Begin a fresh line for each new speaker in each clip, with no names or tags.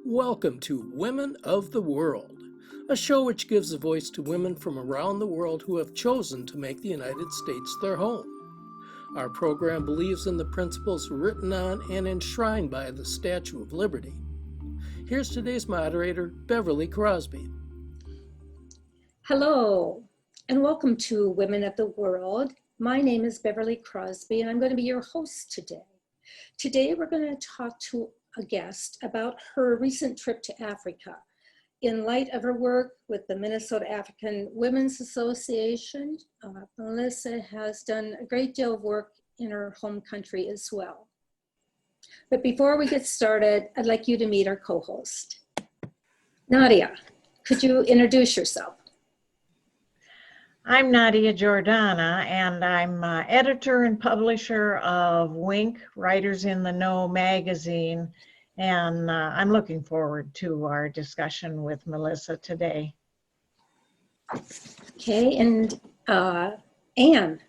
Welcome to Women of the World, a show which gives a voice to women from around the world who have chosen to make the United States their home. Our program believes in the principles written on and enshrined by the Statue of Liberty. Here's today's moderator, Beverly Crosby.
Hello, and welcome to Women of the World. My name is Beverly Crosby, and I'm going to be your host today. Today, we're going to talk to a guest about her recent trip to Africa. In light of her work with the Minnesota African Women's Association, Melissa has done a great deal of work in her home country as well. But before we get started, I'd like you to meet our co-host. Nadia, could you introduce yourself?
I'm Nadia Jordana, and I'm editor and publisher of Wink, Writers in the Know magazine, and I'm looking forward to our discussion with Melissa today.
Okay, and Anne.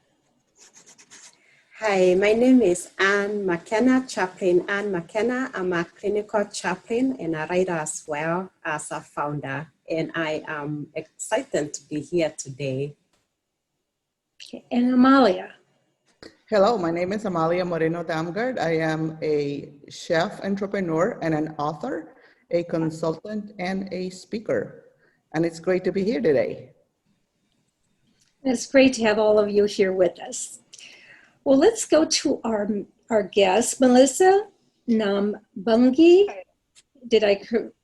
Hi, my name is Anne McKenna, Chaplain Anne McKenna. I'm a clinical chaplain and a writer as well as a founder, and I am excited to be here today.
Okay, and Amalia.
Hello, my name is Amalia Moreno Damgard. I am a chef entrepreneur and an author, a consultant, and a speaker. And it's great to be here today.
It's great to have all of you here with us. Well, let's go to our guest, Melissa Nambangi.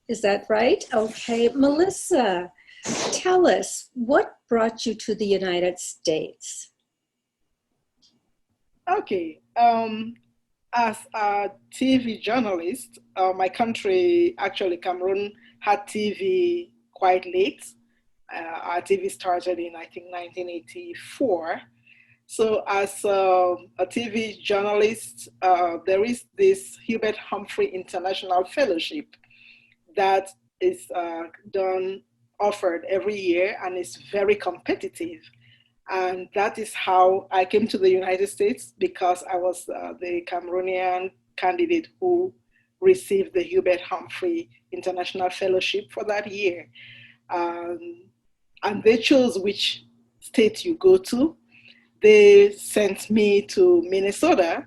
Is that right? Okay, Melissa, tell us, what brought you to the United States?
Okay, as a TV journalist, my country, actually Cameroon, had TV quite late. Our TV started in, I think, 1984. So as a TV journalist, there is this Hubert Humphrey International Fellowship that is offered every year, and it's very competitive. And that is how I came to the United States, because I was the Cameroonian candidate who received the Hubert Humphrey International Fellowship for that year. And they chose which state you go to. They sent me to Minnesota,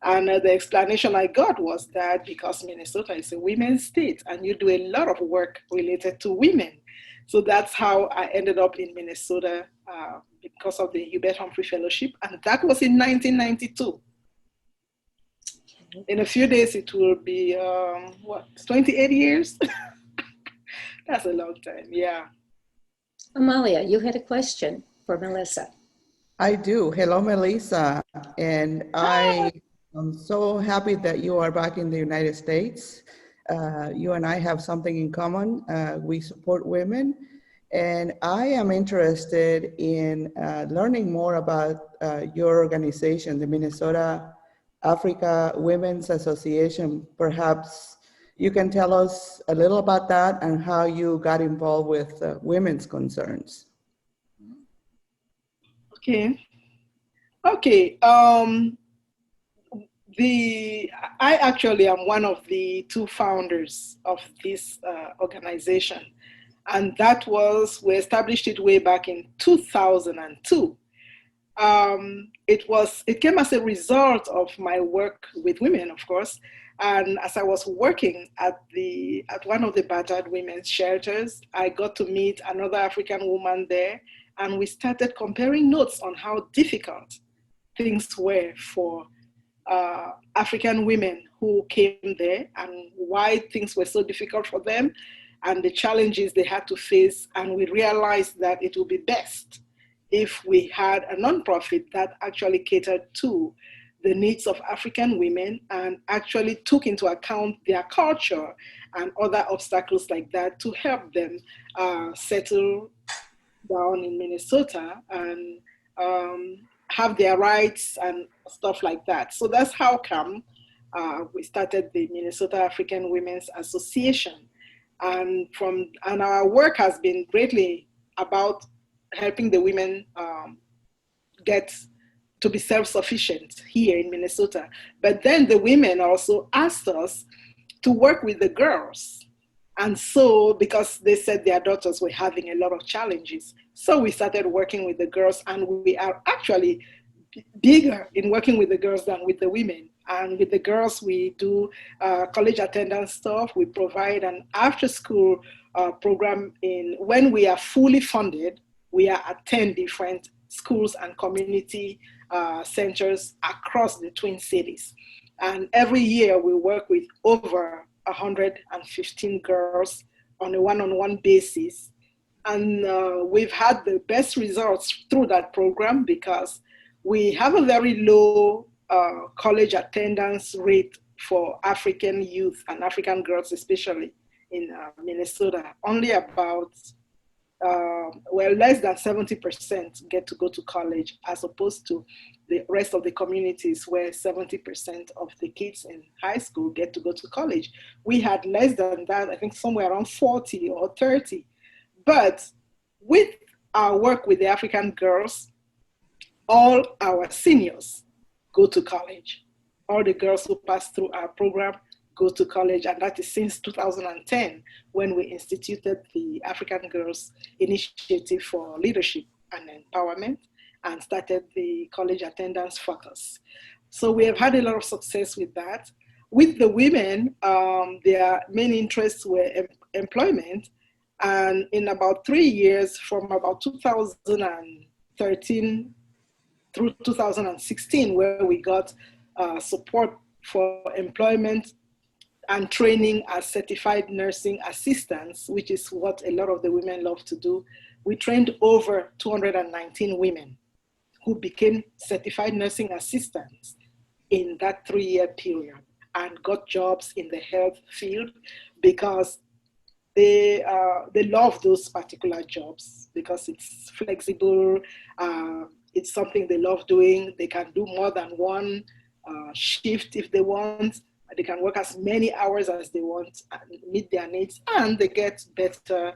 and the explanation I got was that because Minnesota is a women's state and you do a lot of work related to women. So that's how I ended up in Minnesota because of the Hubert Humphrey Fellowship, and that was in 1992. In a few days, it will be, 28 years? That's a long time, yeah.
Amalia, you had a question for Melissa.
I do. Hello, Melissa. And I am so happy that you are back in the United States. You and I have something in common. We support women. And I am interested in learning more about your organization, the Minnesota Africa Women's Association. Perhaps you can tell us a little about that and how you got involved with women's concerns.
Okay. I actually am one of the two founders of this organization. And we established it way back in 2002. It came as a result of my work with women, of course. And as I was working at one of the battered women's shelters, I got to meet another African woman there, and we started comparing notes on how difficult things were for African women who came there, and why things were so difficult for them, and the challenges they had to face. And we realized that it would be best if we had a nonprofit that actually catered to the needs of African women and actually took into account their culture and other obstacles like that to help them settle down in Minnesota and have their rights and stuff like that. So that's how come we started the Minnesota African Women's Association. And our work has been greatly about helping the women get to be self-sufficient here in Minnesota. But then the women also asked us to work with the girls And so, because they said their daughters were having a lot of challenges, so we started working with the girls, and we are actually bigger in working with the girls than with the women. And with the girls, we do college attendance stuff. We provide an after-school program when we are fully funded. We are at 10 different schools and community centers across the Twin Cities. And every year we work with over 115 girls on a one-on-one basis. And we've had the best results through that program because we have a very low college attendance rate for African youth and African girls, especially in Minnesota. Only about, less than 70% get to go to college, as opposed to the rest of the communities where 70% of the kids in high school get to go to college. We had less than that, I think somewhere around 40 or 30. But with our work with the African girls, all our seniors go to college. All the girls who pass through our program go to college, and that is since 2010, when we instituted the African Girls Initiative for Leadership and Empowerment and started the college attendance focus. So we have had a lot of success with that. With the women, their main interests were employment, and in about 3 years, from about 2013 through 2016, where we got support for employment and training as certified nursing assistants, which is what a lot of the women love to do. We trained over 219 women who became certified nursing assistants in that 3-year period and got jobs in the health field because they love those particular jobs because it's flexible, it's something they love doing. They can do more than one shift if they want. They can work as many hours as they want and meet their needs, and they get better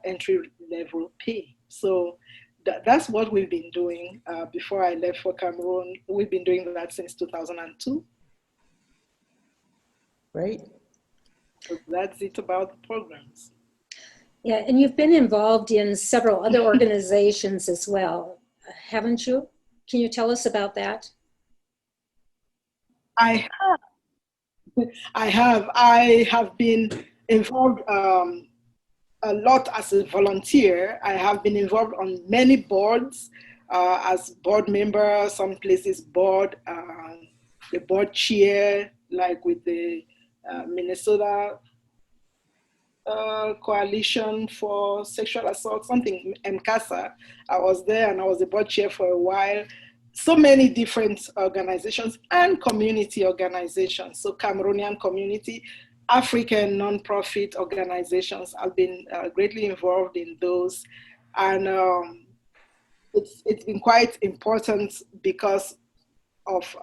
entry-level pay. So that's what we've been doing. Before I left for Cameroon, we've been doing that since 2002.
Great.
So that's it about the programs.
Yeah, and you've been involved in several other organizations as well, haven't you? Can you tell us about that?
I have been involved a lot as a volunteer. I have been involved on many boards as board member, some places board, the board chair, like with the Minnesota Coalition for Sexual Assault, something, MCASA. I was there and I was the board chair for a while. So many different organizations and community organizations. So Cameroonian community, African nonprofit organizations. I've been greatly involved in those. And it's been quite important because of,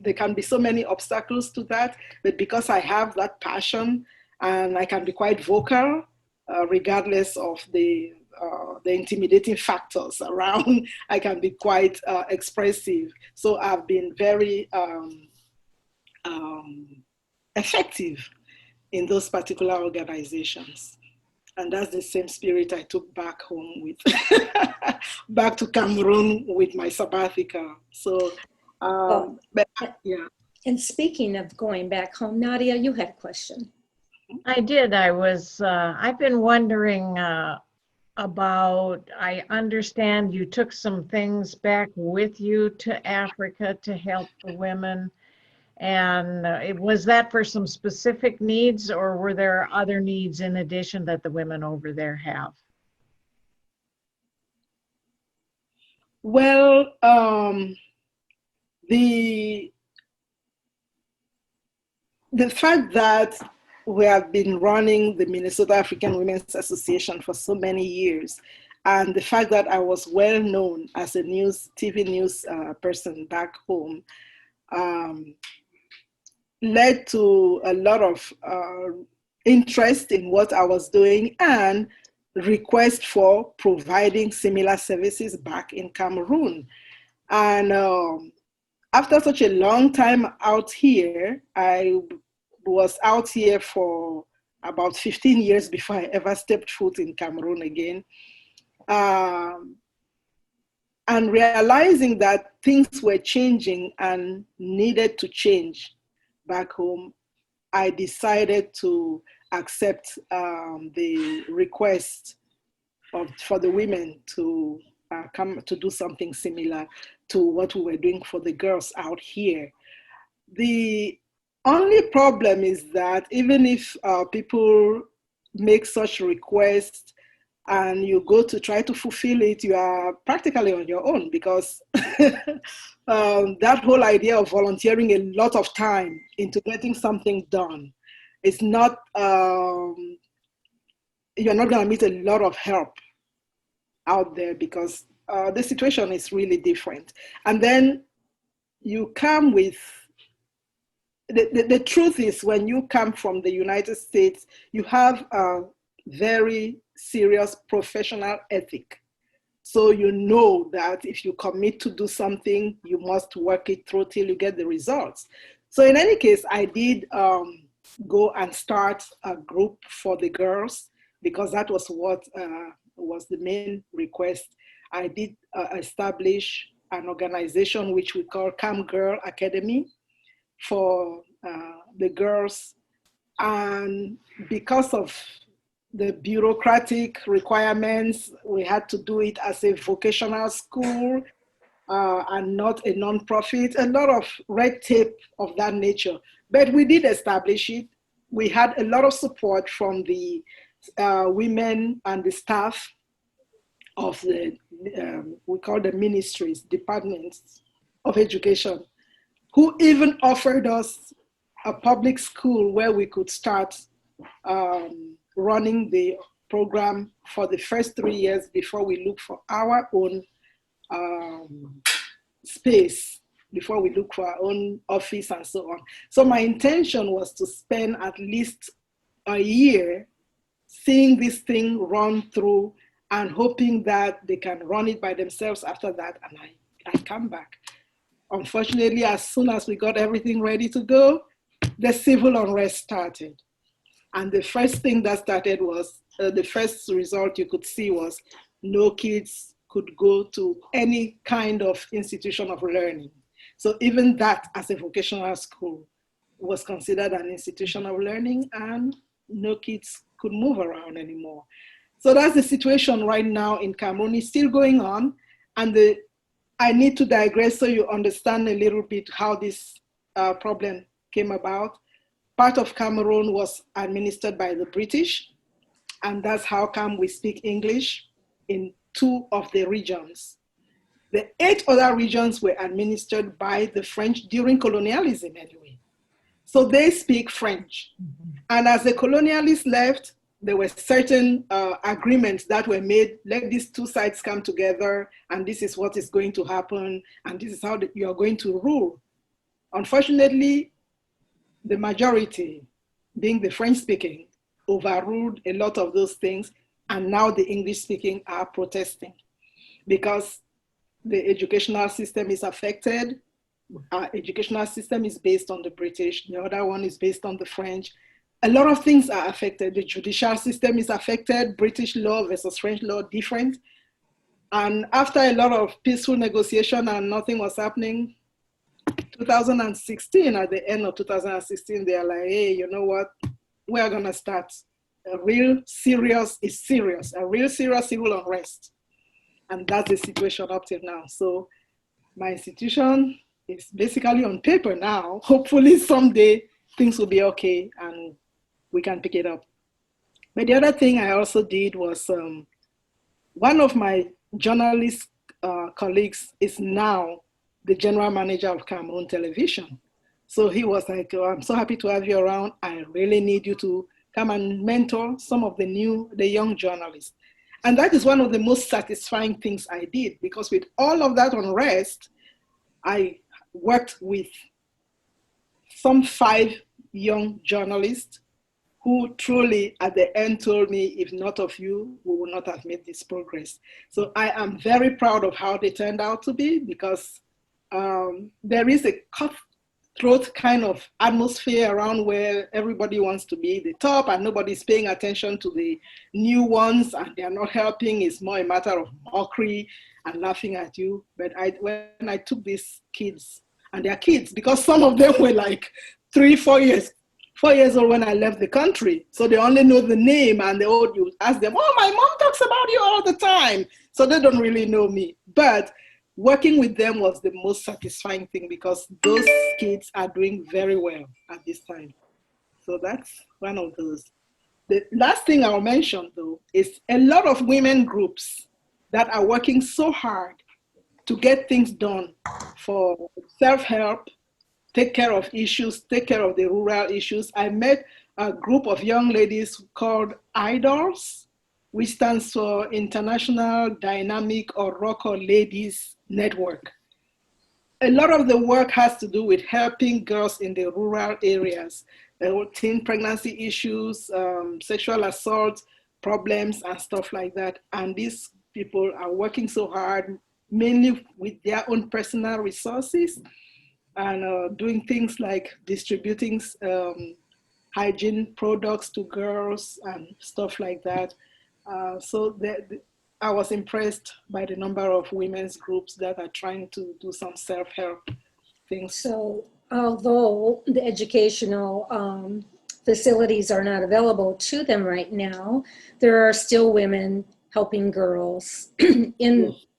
there can be so many obstacles to that, but because I have that passion and I can be quite vocal, regardless of the intimidating factors around, I can be quite expressive. So I've been very effective in those particular organizations. And that's the same spirit I took back home with, back to Cameroon with my sabbatical. So, but yeah.
And speaking of going back home, Nadia, you had a question.
I did. I've been wondering about, I understand you took some things back with you to Africa to help the women. And was that for some specific needs, or were there other needs in addition that the women over there have?
Well, the fact that we have been running the Minnesota African Women's Association for so many years, and the fact that I was well known as a TV news person back home, led to a lot of interest in what I was doing and request for providing similar services back in Cameroon. And after such a long time out here, I was out here for about 15 years before I ever stepped foot in Cameroon again. And realizing that things were changing and needed to change back home, I decided to accept the request for the women to come to do something similar to what we were doing for the girls out here. The only problem is that even if people make such requests and you go to try to fulfill it, you are practically on your own, because that whole idea of volunteering a lot of time into getting something done is not, you're not going to meet a lot of help out there, because the situation is really different. And then you come with, the truth is, when you come from the United States, you have a very serious professional ethic. So you know that if you commit to do something, you must work it through till you get the results. So in any case, I did go and start a group for the girls, because that was what was the main request. I did establish an organization which we call Cam Girl Academy for the girls. And because of the bureaucratic requirements, we had to do it as a vocational school and not a non-profit, a lot of red tape of that nature. But we did establish it. We had a lot of support from the women and the staff of the, we call them ministries, departments of education, who even offered us a public school where we could start running the program for the first 3 years before we look for our own space, before we look for our own office and so on. So my intention was to spend at least a year seeing this thing run through and hoping that they can run it by themselves after that, and I come back. Unfortunately, as soon as we got everything ready to go, the civil unrest started. And the first thing that started was, the first result you could see was no kids could go to any kind of institution of learning. So even that, as a vocational school, was considered an institution of learning, and no kids could move around anymore. So that's the situation right now in Cameroon. It's still going on. And I need to digress so you understand a little bit how this problem came about. Part of Cameroon was administered by the British, and that's how come we speak English in 2 of the regions. The 8 other regions were administered by the French during colonialism anyway. So they speak French. And as the colonialists left, there were certain agreements that were made. Let these 2 sides come together, and this is what is going to happen, and this is how you are going to rule. Unfortunately, the majority, being the French-speaking, overruled a lot of those things, and now the English-speaking are protesting because the educational system is affected. Our educational system is based on the British. The other one is based on the French. A lot of things are affected. The judicial system is affected. British law versus French law, different. And after a lot of peaceful negotiation and nothing was happening, 2016, at the end of 2016, they are like, hey, you know what? We are going to start a real serious civil unrest. And that's the situation up till now. So my institution is basically on paper now. Hopefully someday things will be okay and we can pick it up. But the other thing I also did was, one of my journalist colleagues is now the general manager of Cameroon Television. So he was like, oh, I'm so happy to have you around. I really need you to come and mentor some of the young journalists. And that is one of the most satisfying things I did, because with all of that unrest, I worked with some 5 young journalists who truly at the end told me, if not of you, we would not have made this progress. So I am very proud of how they turned out to be, because there is a cutthroat kind of atmosphere around where everybody wants to be the top and nobody's paying attention to the new ones and they're not helping. It's more a matter of mockery and laughing at you. But when I took these kids, and they're kids because some of them were like 4 years old when I left the country. So they only know the name and you ask them, oh, my mom talks about you all the time. So they don't really know me. But working with them was the most satisfying thing because those kids are doing very well at this time. So that's one of those. The last thing I'll mention though is a lot of women groups that are working so hard to get things done for self-help, take care of issues, take care of the rural issues. I met a group of young ladies called IDOLS, which stands for International Dynamic or Rocker Ladies Network. A lot of the work has to do with helping girls in the rural areas, teen pregnancy issues, sexual assault problems and stuff like that. And these people are working so hard, mainly with their own personal resources and doing things like distributing hygiene products to girls and stuff like that. I was impressed by the number of women's groups that are trying to do some self-help things.
So although the educational facilities are not available to them right now, there are still women helping girls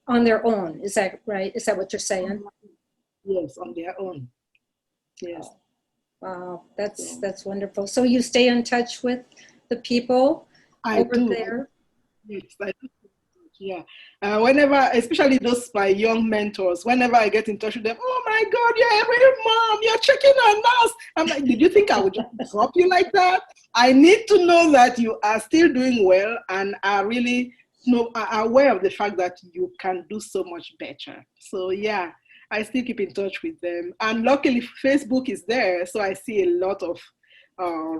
on their own. Is that right? Is that what you're saying?
Yes, on their own. Yes.
Wow, that's wonderful. So you stay in touch with the people over there?
Yes, I do. Yeah. Whenever, especially those my young mentors, whenever I get in touch with them, oh my God, you're a real mom, you're checking on us. I'm like, did you think I would just drop you like that? I need to know that you are still doing well and are really are aware of the fact that you can do so much better. So yeah, I still keep in touch with them. And luckily Facebook is there, so I see a lot of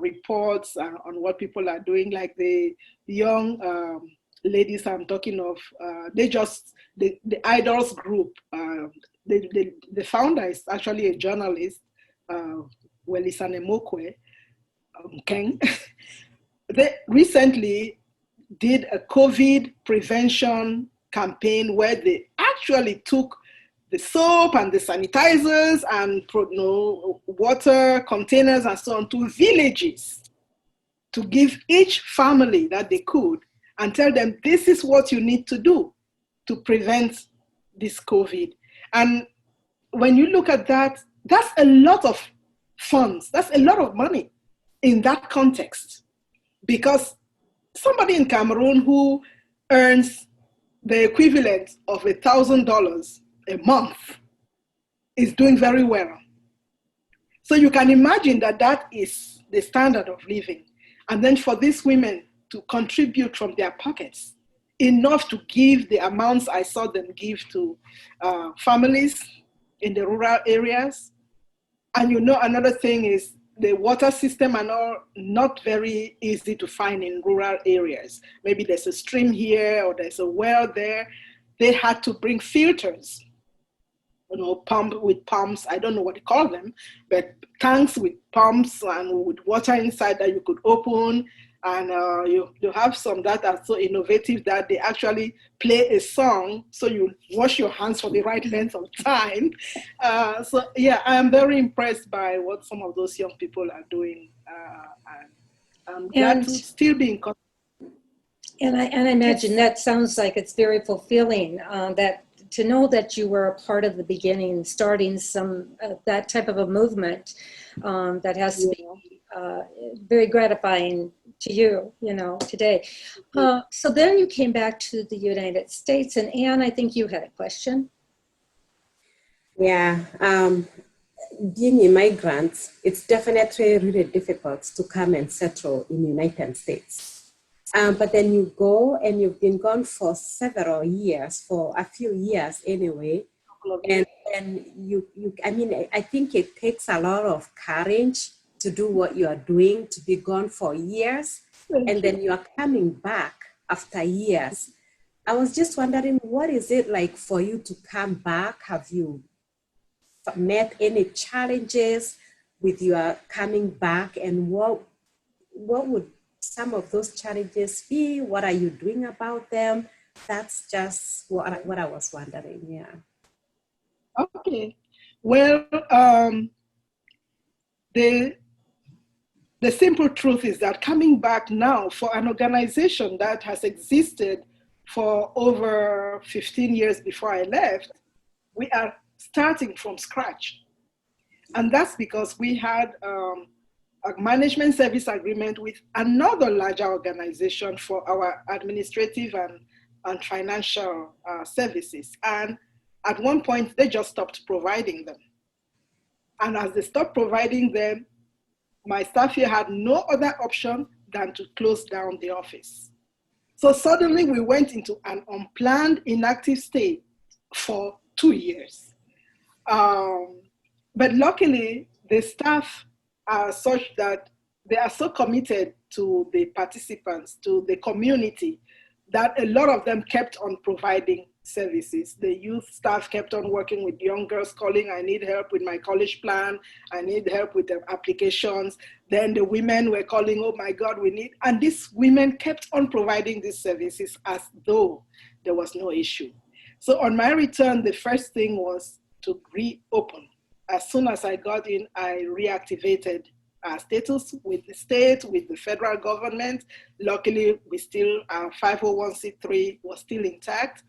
reports on what people are doing, like the young ladies I'm talking of, the IDOLS group, the founder is actually a journalist, Welisane Mokwe, Keng. They recently did a COVID prevention campaign where they actually took the soap and the sanitizers and water containers and so on to villages to give each family that they could and tell them this is what you need to do to prevent this COVID. And when you look at that, that's a lot of funds, that's a lot of money in that context, because somebody in Cameroon who earns the equivalent of $1,000 a month is doing very well. So you can imagine that that is the standard of living. And then for these women to contribute from their pockets enough to give the amounts I saw them give to families in the rural areas. And another thing is the water system are not very easy to find in rural areas. Maybe there's a stream here or there's a well there. They had to bring filters, pump with pumps. I don't know what they call them, but tanks with pumps and with water inside that you could open. And you have some that are so innovative that they actually play a song so you wash your hands for the right length of time. So yeah, I am very impressed by what some of those young people are doing. And I'm glad to still be in contact.
And I imagine that sounds like it's very fulfilling, that to know that you were a part of the beginning, starting some that type of a movement that has to be very gratifying to you, today. So then you came back to the United States, and Anne, I think you had a question.
Yeah, being a migrant, it's definitely really difficult to come and settle in the United States. But then you go and you've been gone for several years, for a few years anyway. And I think it takes a lot of courage to do what you are doing, to be gone for years, and then you are coming back after years. I was just wondering, what is it like for you to come back? Have you met any challenges with your coming back, and what would some of those challenges be? What are you doing about them? That's just what I was wondering. Yeah.
Okay. Well, the simple truth is that coming back now for an organization that has existed for over 15 years before I left, we are starting from scratch. And that's because we had a management service agreement with another larger organization for our administrative and financial services. And at one point, they just stopped providing them. And as they stopped providing them, my staff here had no other option than to close down the office. So suddenly we went into an unplanned inactive state for 2 years. But luckily, the staff are such that they are so committed to the participants, to the community, that a lot of them kept on providing services. The youth staff kept on working with young girls calling, I need help with my college plan, I need help with the applications. Then the women were calling, oh my God, we need, and these women kept on providing these services as though there was no issue. So on my return, the first thing was to reopen. As soon as I got in, I reactivated our status with the state, with the federal government. Luckily, our 501c3 was still intact.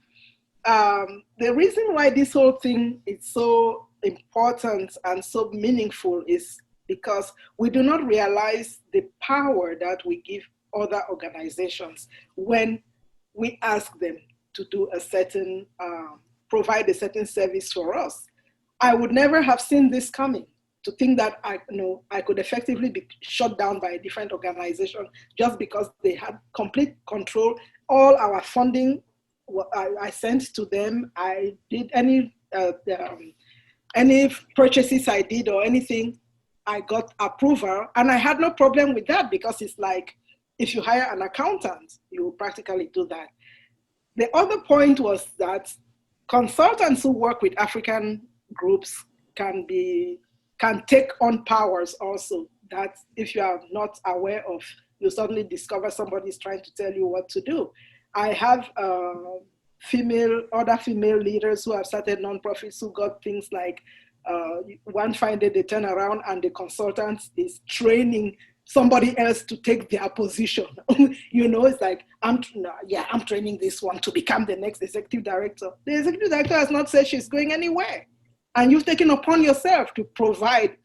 The reason why this whole thing is so important and so meaningful is because we do not realize the power that we give other organizations when we ask them to do provide a certain service for us. I would never have seen this coming, to think that I could effectively be shut down by a different organization just because they had complete control. All our funding, I sent to them. I did any purchases I did or anything, I got approval, and I had no problem with that, because it's like, if you hire an accountant, you practically do that. The other point was that consultants who work with African groups can take on powers also, that if you are not aware of, you suddenly discover somebody's trying to tell you what to do. I have other female leaders who have started nonprofits who got things like, one fine day they turn around and the consultant is training somebody else to take their position. It's like, I'm training this one to become the next executive director. The executive director has not said she's going anywhere. And you've taken upon yourself to provide.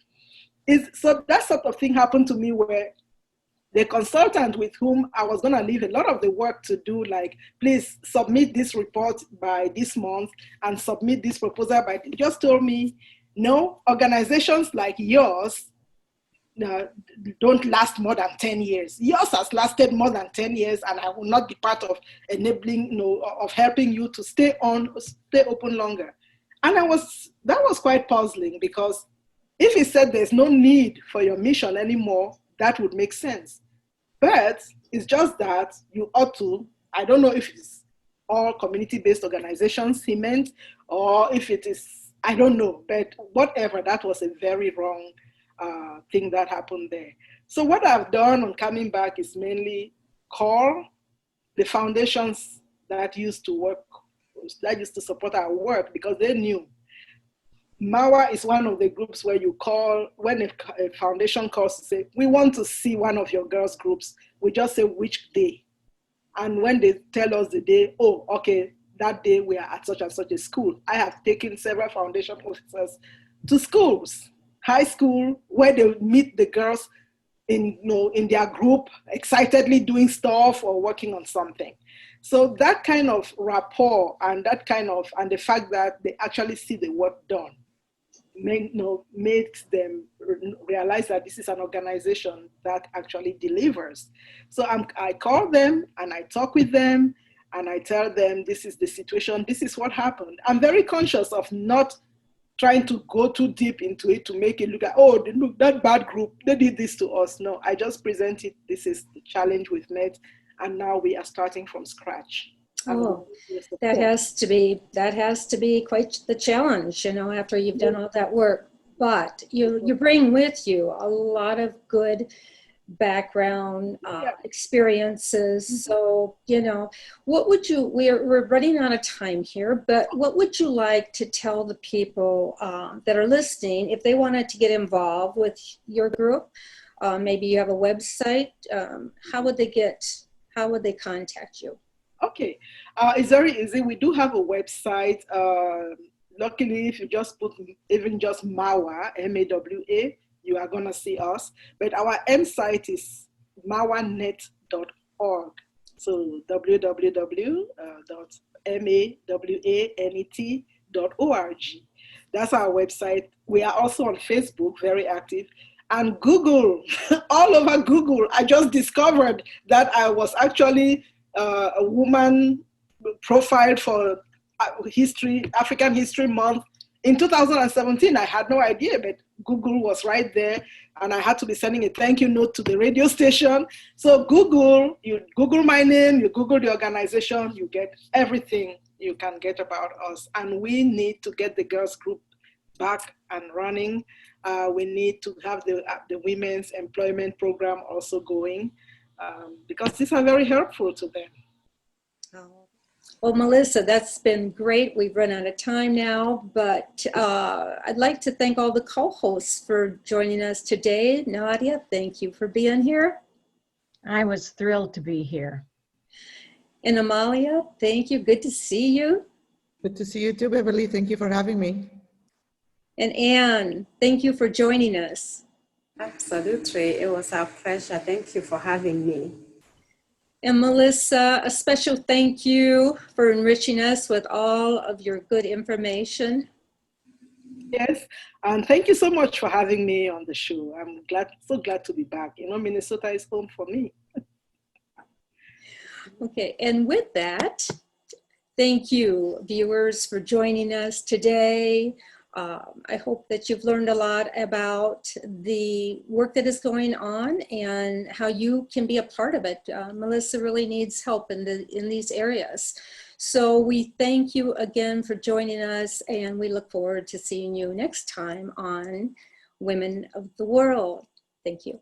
So that sort of thing happened to me, where the consultant with whom I was going to leave a lot of the work to do, like, please submit this report by this month and submit this proposal just told me, no, organizations like yours don't last more than 10 years. Yours has lasted more than 10 years, and I will not be part of enabling, of helping you to stay open longer. And that was quite puzzling, because if he said there's no need for your mission anymore, that would make sense. But it's just that you ought to, I don't know if it's all community-based organizations he meant, or if it is, I don't know, but whatever, that was a very wrong thing that happened there. So what I've done on coming back is mainly call the foundations that used to support our work, because they knew. MAWA is one of the groups where you call, when a foundation calls to say, we want to see one of your girls' groups, we just say which day. And when they tell us the day, oh, okay, that day we are at such and such a school. I have taken several foundation officers to schools, high school, where they meet the girls in their group, excitedly doing stuff or working on something. So that kind of rapport and the fact that they actually see the work done makes them realize that this is an organization that actually delivers. So I call them and I talk with them and I tell them, this is the situation, this is what happened. I'm very conscious of not trying to go too deep into it to make it look like, oh, look, that bad group, they did this to us. No, I just present it, this is the challenge we've met, and now we are starting from scratch.
Oh,
Your
that
support.
has to be quite the challenge, you know, after you've done all that work. But you bring with you a lot of good background
Yeah.
experiences. So, you know, what would you, we're running out of time here, but what would you like to tell the people that are listening if they wanted to get involved with your group? Maybe you have a website. How would they contact you?
Okay, it's very easy. We do have a website. Luckily, if you just put even just MAWA, MAWA, you are gonna see us. But our M site is mawanet.org. So www.mawanet.org. That's our website. We are also on Facebook, very active, and Google, all over Google. I just discovered that I was actually a woman profiled for African History Month in 2017. I had no idea, but Google was right there, and I had to be sending a thank you note to the radio station. So Google, you Google my name, you Google the organization, you get everything you can get about us. And we need to get the girls group back and running. We need to have the women's employment program also going, because these are very helpful to them.
Well, Melissa, that's been great. We've run out of time now, but I'd like to thank all the co-hosts for joining us today. Nadia, thank you for being here.
I was thrilled to be here.
And Amalia, thank you. Good to see you.
Good to see you too, Beverly. Thank you for having me.
And Anne, thank you for joining us.
Absolutely. It was our pleasure. Thank you for having me.
And Melissa, a special thank you for enriching us with all of your good information.
Yes, and thank you so much for having me on the show. I'm so glad to be back. You know, Minnesota is home for me.
Okay, and with that, thank you, viewers, for joining us today. I hope that you've learned a lot about the work that is going on and how you can be a part of it. Melissa really needs help in these areas. So we thank you again for joining us, and we look forward to seeing you next time on Women of the World. Thank you.